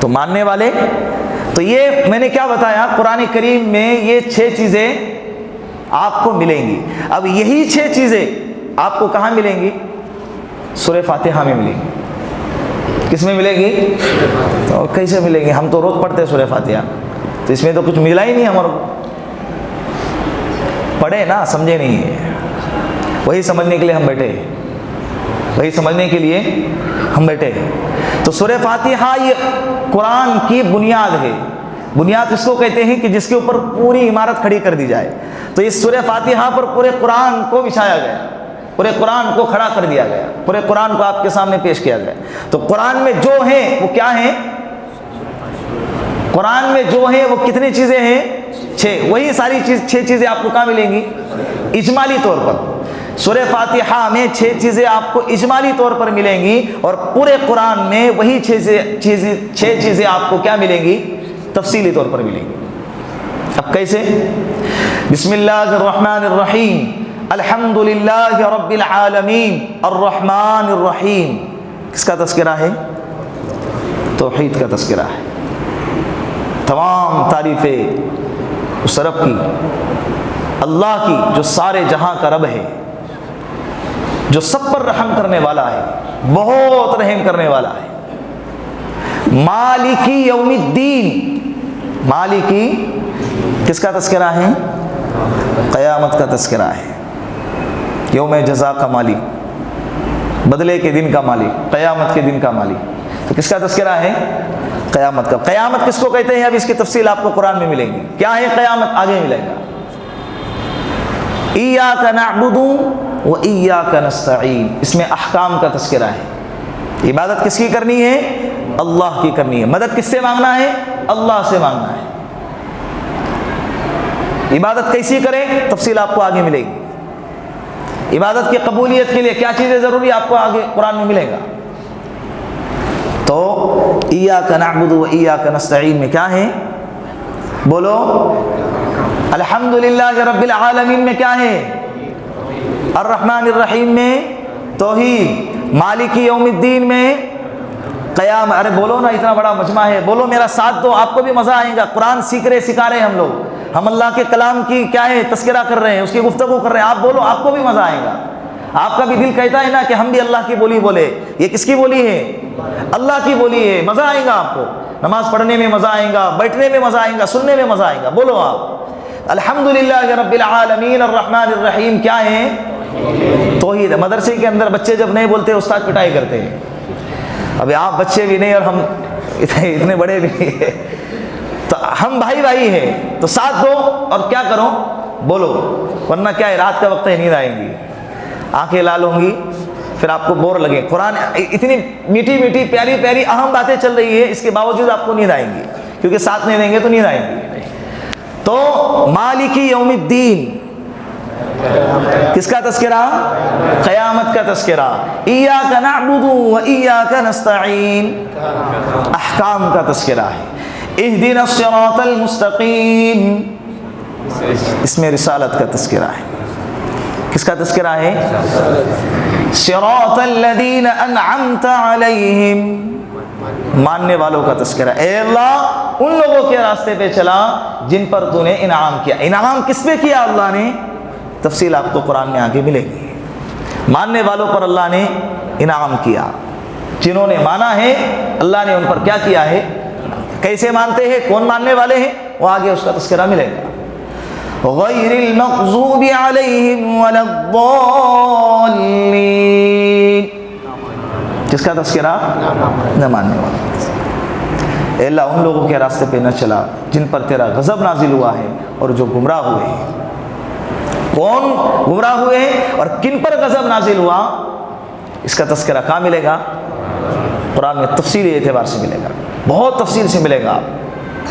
تو ماننے والے, تو یہ میں نے کیا بتایا, قرآن کریم میں یہ 6 چیزیں آپ کو ملیں گی. اب یہی 6 چیزیں آپ کو کہاں ملیں گی؟ سورہ فاتحہ میں ملیں گی. کس میں ملے گی؟ تو کیسے ملیں گی؟ ہم تو روز پڑھتے ہیں سورہ فاتحہ, تو اس میں تو کچھ ملا ہی نہیں ہمارے کو. پڑھے نا, سمجھے نہیں ہے. وہی سمجھنے کے لیے ہم بیٹھے ہیں, وہی سمجھنے کے لیے ہم بیٹھے ہیں. تو سورہ فاتحہ یہ قرآن کی بنیاد ہے. بنیاد اس کو کہتے ہیں کہ جس کے اوپر پوری عمارت کھڑی کر دی جائے. تو اس سورہ فاتحہ پر پورے قرآن کو بچھایا گیا, پورے قرآن کو کھڑا کر دیا گیا, پورے قرآن کو آپ کے سامنے پیش کیا گیا. تو قرآن میں جو ہیں وہ کیا ہیں؟ قرآن میں جو ہیں وہ کتنی چیزیں ہیں؟ 6. وہی ساری 6 چیزیں آپ کو کہاں ملیں گی؟ اجمالی طور پر. سورہ فاتحہ میں 6 چیزیں آپ کو اجمالی طور پر ملیں گی, اور پورے قرآن میں وہی 6 چیزیں آپ کو کیا ملیں گی؟ تفصیلی طور پر ملیں گی. اب کیسے؟ بسم اللہ الرحمن الرحیم, الحمد للہ رب العالمین, الرحمن الرحیم. کس کا تذکرہ ہے؟ توحید کا تذکرہ ہے. تمام تعریفیں اس رب کی, اللہ کی جو سارے جہاں کا رب ہے, جو سب پر رحم کرنے والا ہے, بہت رحم کرنے والا ہے. مالکی یوم الدین, مالکی کس کا تذکرہ ہے؟ قیامت کا تذکرہ ہے. یوم جزا کا مالک, بدلے کے دن کا مالک, قیامت کے دن کا مالک. تو کس کا تذکرہ ہے؟ قیامت کا. قیامت کس کو کہتے ہیں؟ اب اس کی تفصیل آپ کو قرآن میں ملیں گی. کیا ہے قیامت؟ آگے ملے گا. ایاک نعبد و ایاک نستعین, اس میں احکام کا تذکرہ ہے. عبادت کس کی کرنی ہے؟ اللہ کی کرنی ہے. مدد کس سے مانگنا ہے؟ اللہ سے مانگنا ہے. عبادت کیسی کریں؟ تفصیل آپ کو آگے ملے گی. عبادت کی قبولیت کے لیے کیا چیزیں ضروری آپ کو آگے قرآن میں ملے گا. تو ایاک نعبد و ایاک نستعین میں کیا ہے؟ بولو. الحمدللہ رب العالمین میں کیا ہے؟ الرحمن الرحیم میں توحید. مالک یوم الدین میں قیام. ارے بولو نا, اتنا بڑا مجمع ہے, بولو میرا ساتھ دو, آپ کو بھی مزہ آئے گا. قرآن سیکھ رہے, سکھا رہے ہم لوگ, ہم اللہ کے کلام کی کیا ہے تذکرہ کر رہے ہیں, اس کی گفتگو کر رہے ہیں. آپ بولو, آپ کو بھی مزہ آئے گا. آپ کا بھی دل کہتا ہے نا کہ ہم بھی اللہ کی بولی بولے. یہ کس کی بولی ہے؟ اللہ کی بولی ہے. مزہ آئے گا آپ کو, نماز پڑھنے میں مزہ آئے گا, بیٹھنے میں مزہ آئے گا, سننے میں مزہ آئے گا. بولو آپ الحمدللہ رب العالمین الرحمن الرحیم. کیا ہے؟ توحید. مدرسے کے اندر بچے جب نہیں بولتے استاد پٹائی کرتے ہیں. ابھی آپ بچے بھی نہیں اور ہم اتنے بڑے بھی ہیں, تو ہم بھائی بھائی ہیں, تو ساتھ دو اور کیا کرو, بولو. ورنہ کیا ہے, رات کا وقت ہے, نیند آئیں گی, آنکھیں لال ہوں گی, پھر آپ کو بور لگے. قرآن اتنی میٹھی میٹھی پیاری پیاری اہم باتیں چل رہی ہے, اس کے باوجود آپ کو نیند آئیں گی, کیونکہ ساتھ نہیں دیں گے تو نیند آئیں گی. تو مالکی یوم الدین, کس کا تذکرہ؟ قیامت کا تذکرہ. ایاک نعبد و ایاک نستعین, احکام کا تذکرہ ہے. اہدنا الصراط المستقیم, اس میں رسالت کا تذکرہ ہے. کس کا تذکرہ ہے؟ صراط الذین انعمت علیہم, ماننے والوں کا تذکرہ. اے اللہ ان لوگوں کے راستے پہ چلا جن پر تو نے انعام کیا. انعام کس پہ کیا اللہ نے؟ تفصیل آپ کو قرآن میں آگے ملے گی. ماننے والوں پر اللہ نے انعام کیا, جنہوں نے مانا ہے اللہ نے ان پر کیا کیا ہے, کیسے مانتے ہیں, کون ماننے والے ہیں, وہ آگے اس کا تذکرہ ملے گا. غیر المغضوب علیہم ولا الضالین, کس کا تذکرہ؟ نہ ماننے والوں. اے اللہ ان لوگوں کے راستے پہ نہ چلا جن پر تیرا غضب نازل ہوا ہے اور جو گمراہ ہوئے ہیں. کون گمراہ ہوئے ہیں اور کن پر غضب نازل ہوا, اس کا تذکرہ کہاں ملے گا؟ قرآن میں تفصیلی اعتبار سے ملے گا, بہت تفصیل سے ملے گا,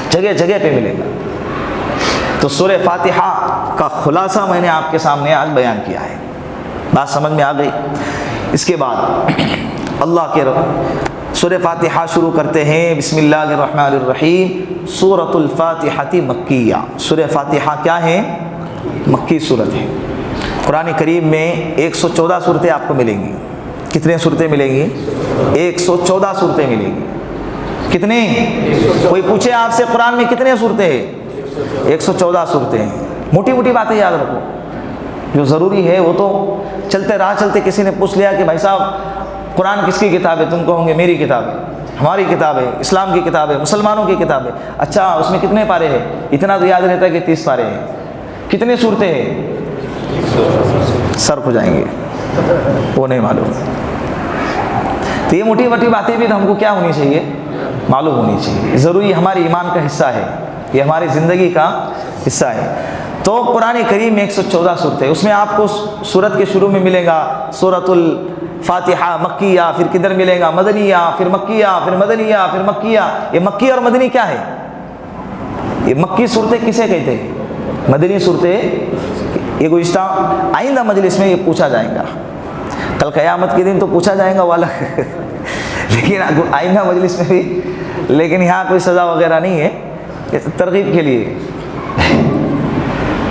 جگہ جگہ پہ ملے گا. تو سورہ فاتحہ کا خلاصہ میں نے آپ کے سامنے آج بیان کیا ہے. بات سمجھ میں آ گئی؟ اس کے بعد اللہ کے سورہ فاتحہ شروع کرتے ہیں. بسم اللہ الرحمن الرحیم. سورۃ الفاتحہ مکیہ. سورہ فاتحہ کیا ہے؟ مکی صورت ہے۔ قرآن کریم میں 114 صورتیں آپ کو ملیں گی۔ کتنے صورتیں ملیں گی؟ 114 صورتیں ملیں گی۔ کتنے؟ کوئی پوچھے آپ سے قرآن میں کتنے صورتیں ہیں؟ 114 صورتیں ہیں۔ موٹی موٹی باتیں یاد رکھو، جو ضروری ہے وہ تو چلتے راہ چلتے کسی نے پوچھ لیا کہ بھائی صاحب قرآن کس کی کتاب ہے؟ تم کہو گے میری کتاب ہے، ہماری کتاب ہے، اسلام کی کتاب ہے، مسلمانوں کی کتاب ہے۔ اچھا اس میں کتنے پارے ہیں؟ اتنا تو یاد رہتا ہے کہ 30 پارے ہیں۔ کتنے صورتیں ہیں؟ سر کھو جائیں گے، وہ نہیں معلوم۔ تو یہ موٹی موٹی باتیں بھی تو ہم کو کیا ہونی چاہیے؟ معلوم ہونی چاہیے۔ ضروری ہماری ایمان کا حصہ ہے، یہ ہماری زندگی کا حصہ ہے۔ تو قرآن کریم میں 114 صورتیں، اس میں آپ کو سورت کے شروع میں ملے گا سورۃ الفاتحہ مکیہ، پھر کدھر ملے گا مدنیہ، پھر مکیہ، پھر مدنیہ، پھر مکیہ۔ یہ مکی اور مدنی کیا ہے؟ یہ مکی صورتیں کسے کہتے ہیں؟ مدنی صورتیں یہ گزشتہ آئندہ مجلس میں یہ پوچھا جائے گا، کل قیامت کے دن تو پوچھا جائے گا والا لیکن آئندہ مجلس میں بھی، لیکن یہاں کوئی سزا وغیرہ نہیں ہے، ترغیب کے لیے،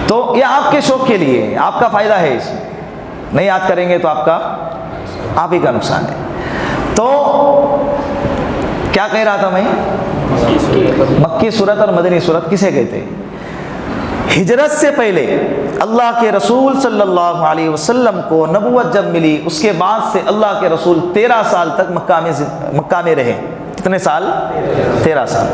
تو یہ آپ کے شوق کے لیے، آپ کا فائدہ ہے اس میں، نہیں یاد کریں گے تو آپ ہی کا نقصان ہے۔ تو کیا کہہ رہا تھا میں؟ مکی صورت اور مدنی صورت کسے کہتے ہیں؟ ہجرت سے پہلے اللہ کے رسول صلی اللہ علیہ وسلم کو نبوت جب ملی، اس کے بعد سے اللہ کے رسول 13 سال تک مکہ میں رہے۔ کتنے سال؟ 13 سال۔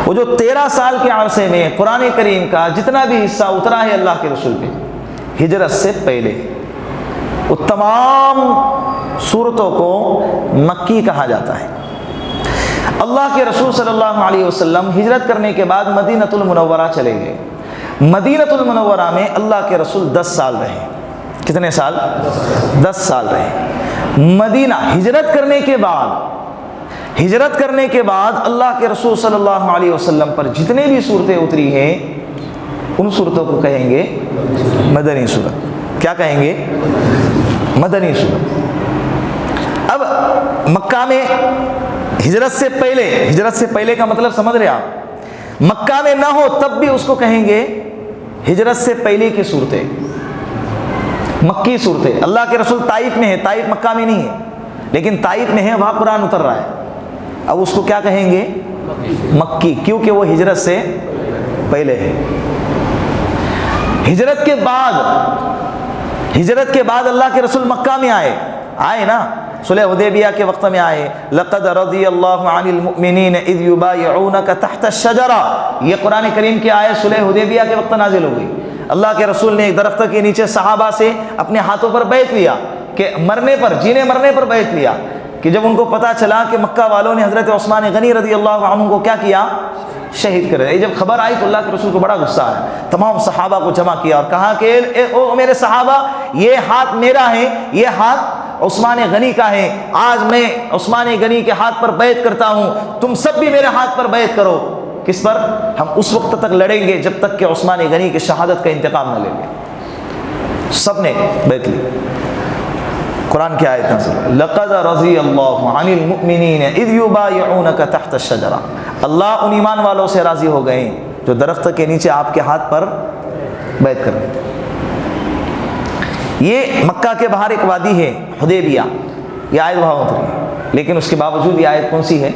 وہ جو 13 سال کے عرصے میں قرآن کریم کا جتنا بھی حصہ اترا ہے اللہ کے رسول پہ ہجرت سے پہلے، وہ تمام صورتوں کو مکی کہا جاتا ہے۔ اللہ کے رسول صلی اللہ علیہ وسلم ہجرت کرنے کے بعد مدینۃ المنورہ چلے گئے۔ مدینۃ المنورہ میں اللہ کے رسول 10 سال رہے۔ کتنے سال؟ 10 سال رہے۔ مدینہ ہجرت کرنے کے بعد اللہ کے رسول صلی اللہ علیہ وسلم پر جتنے بھی صورتیں اتری ہیں ان صورتوں کو کہیں گے مدنی صورت۔ کیا کہیں گے؟ مدنی صورت۔ اب مکہ میں ہجرت سے پہلے کا مطلب سمجھ رہے آپ؟ مکہ میں نہ ہو تب بھی اس کو کہیں گے ہجرت سے پہلے کی صورتیں، مکی صورتیں۔ اللہ کے رسول طائف میں ہے، طائف مکہ میں نہیں ہے، لیکن طائف میں ہے، وہاں قرآن اتر رہا ہے، اب اس کو کیا کہیں گے؟ مکی، کیونکہ وہ ہجرت سے پہلے ہے۔ ہجرت کے بعد اللہ کے رسول مکہ میں آئے نا، صلح حدیبیہ کے وقت میں آئے۔ لقد رضی اللہ عن المؤمنین اذ یبایعونک تحت الشجرہ، یہ قرآن کریم کی آیت صلح حدیبیہ کے وقت نازل ہو گئی۔ اللہ کے رسول نے ایک درخت کے نیچے صحابہ سے اپنے ہاتھوں پر بیعت لیا کہ جینے مرنے پر بیعت لیا، کہ جب ان کو پتہ چلا کہ مکہ والوں نے حضرت عثمان غنی رضی اللہ عنہ کو کیا کیا؟ شہید کر دیا۔ جب خبر آئی تو اللہ کے رسول کو بڑا غصہ آیا، تمام صحابہ کو جمع کیا اور کہا کہ او میرے صحابہ، یہ ہاتھ میرا ہے، یہ ہاتھ عثمان غنی کا ہے، آج میں عثمان غنی کے ہاتھ پر بیعت کرتا ہوں، تم سب بھی میرے ہاتھ پر بیعت کرو۔ کس پر؟ ہم اس وقت تک لڑیں گے جب تک کہ عثمان غنی کی شہادت کا انتقام نہ لیں گے۔ سب نے بیعت لی۔ قرآن کی آیت نازل، لقد رضی اللہ عن المؤمنین اذ یبایعونک تحت الشجرہ، اللہ ان ایمان والوں سے راضی ہو گئے جو درخت کے نیچے آپ کے ہاتھ پر بیعت کر رہے تھے۔ یہ مکہ کے باہر ایک وادی ہے حدیبیہ، یہ آیت وہاں اتری ہے، لیکن اس کے باوجود یہ آیت کون سی ہے؟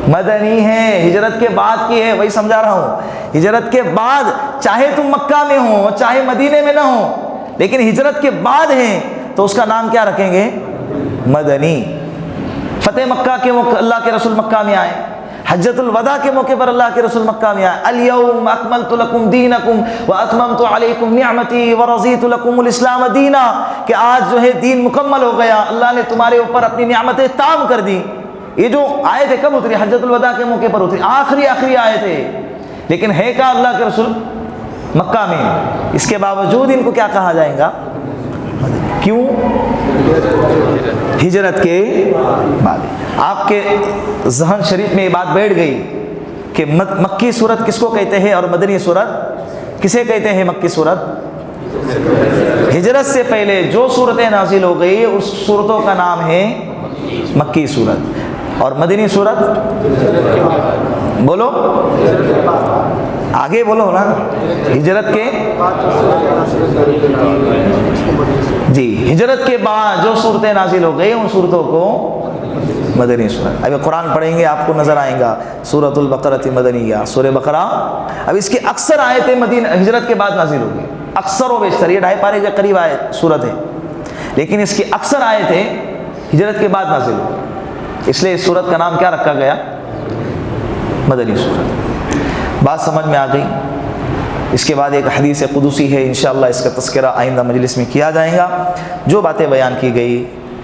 مدنی ہے، ہجرت کے بعد کی ہے۔ وہی سمجھا رہا ہوں، ہجرت کے بعد، چاہے تم مکہ میں ہو چاہے مدینے میں نہ ہو، لیکن ہجرت کے بعد ہیں تو اس کا نام کیا رکھیں گے؟ مدنی۔ فتح مکہ کے موقع اللہ کے رسول مکہ میں آئے، حجۃ الوداع کے موقع پر اللہ کے رسول مکہ میں آئے، الیوم اکملت لکم دینکم واتممت علیکم نعمتی ورضیت لکم الاسلام دینا، کہ آج جو ہے دین مکمل ہو گیا، اللہ نے تمہارے اوپر اپنی نعمتیں تام کر دی۔ یہ جو آیت ہے کب اتری؟ حجۃ الوداع کے موقع پر اتری، آخری آیت ہے، لیکن ہے کہاں اللہ کے رسول؟ مکہ میں۔ اس کے باوجود ان کو کیا کہا جائے گا؟ کیوں؟ ہجرت کے بعد۔ آپ کے ذہن شریف میں یہ بات بیٹھ گئی کہ مکی صورت کس کو کہتے ہیں اور مدنی صورت کسے کہتے ہیں؟ مکی صورت ہجرت سے پہلے جو صورتیں نازل ہو گئی اس صورتوں کا نام ہے مکی صورت، اور مدنی صورت بولو، آگے بولو نا، ہجرت کے جی ہجرت کے بعد جو صورتیں نازل ہو گئی ان صورتوں کو مدنی صورت. ابھی قرآن پڑھیں گے آپ کو نظر آئیں گا سورۃ البقرۃ مدنیہ، سورہ بقرہ. اب اس کی اکثر آیتیں مدینہ ہجرت کے بعد نازل ہو گئی، اکثر و بیشتر. یہ 2.5 پارے کے قریب آیت صورت ہے، لیکن اس کی اکثر آیتیں ہجرت کے بعد نازل ہوئی. اس لیے اس صورت کا نام کیا رکھا گیا؟ مدنی صورت. بات سمجھ میں آ گئی؟ اس کے بعد ایک حدیث قدسی ہے، انشاءاللہ اس کا تذکرہ آئندہ مجلس میں کیا جائے گا. جو باتیں بیان کی گئی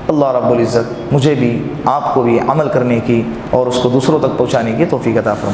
اللہ رب العزت مجھے بھی آپ کو بھی عمل کرنے کی اور اس کو دوسروں تک پہنچانے کی توفیق عطا فرمائے.